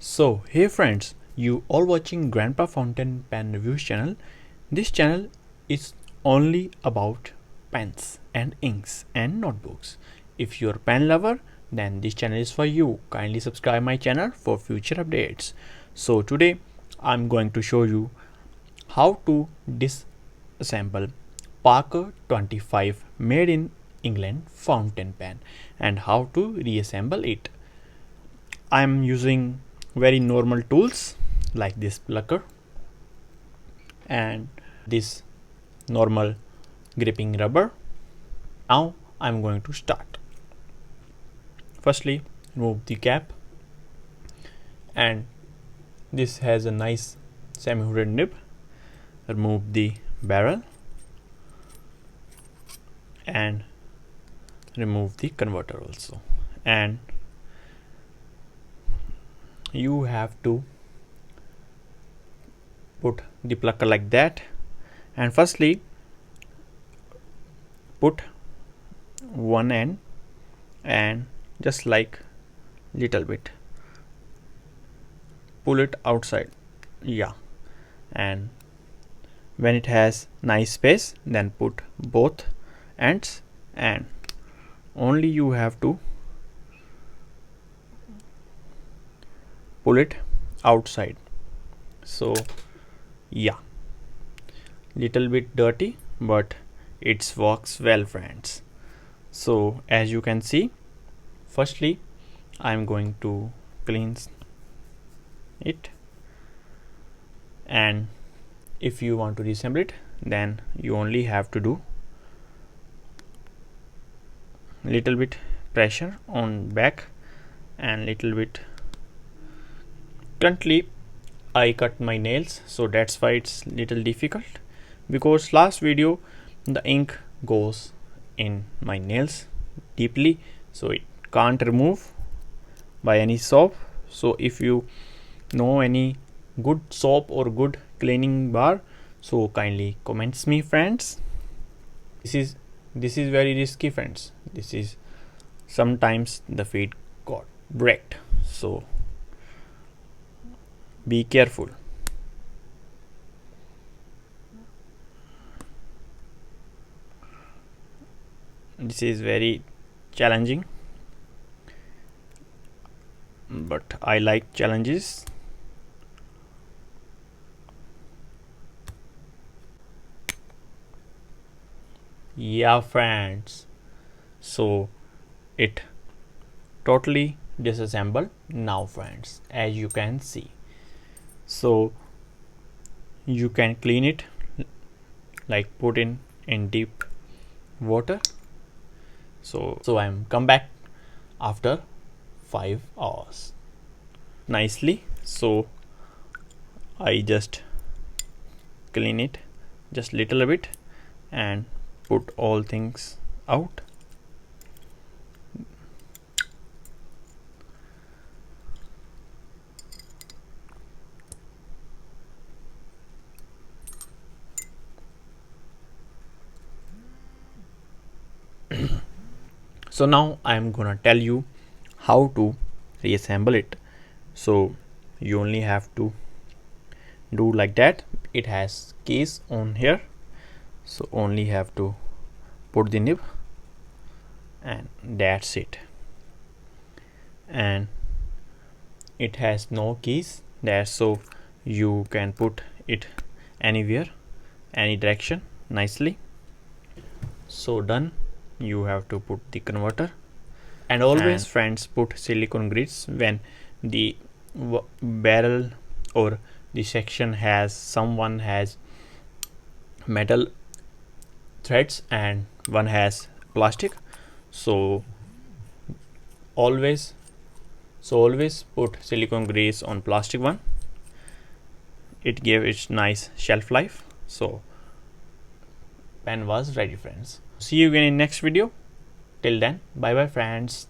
So hey friends, you all watching Grandpa Fountain Pen Reviews channel. This channel is only about pens and inks and notebooks. If you're a pen lover, then this channel is for you. Kindly subscribe my channel for future updates. So today I'm going to show you how to disassemble Parker 25 made in England fountain pen and how to reassemble it. I'm using very normal tools like this plucker and this normal gripping rubber. Now I'm going to start. Firstly, remove the cap, and this has a nice semi-hooded nib. Remove the barrel and remove the converter also, and you have to put the plucker like that. And firstly, put one end and just like little bit pull it outside, and when it has nice space, then put both ends, and only you have to pull it outside. So little bit dirty, but it works well, friends. So as you can see, firstly I'm going to cleanse it, and if you want to reassemble it, then you only have to do little bit pressure on back and little bit. Currently I cut my nails, so that's why it's little difficult, because last video the ink goes in my nails deeply, so it can't remove by any soap. So if you know any good soap or good cleaning bar, so kindly comments me, friends. This is very risky, friends. This is sometimes the feed got breaked, so be careful. This is very challenging, but I like challenges. Yeah, friends, so it totally disassembled now, friends, as you can see. So you can clean it like put in deep water. So I'm come back after 5 hours nicely. So I just clean it just little bit and put all things out. So now I'm gonna tell you how to reassemble it. So you only have to do like that. It has keys on here, so only have to put the nib, and that's it. And it has no keys there, so you can put it anywhere, any direction nicely. So done. You have to put the converter, and always, friends, put silicone grids when the barrel or the section has metal threads and one has plastic. So always put silicone grease on plastic one. It gave its nice shelf life. So pen was ready, friends. See you again in next video. Till then, bye bye, friends.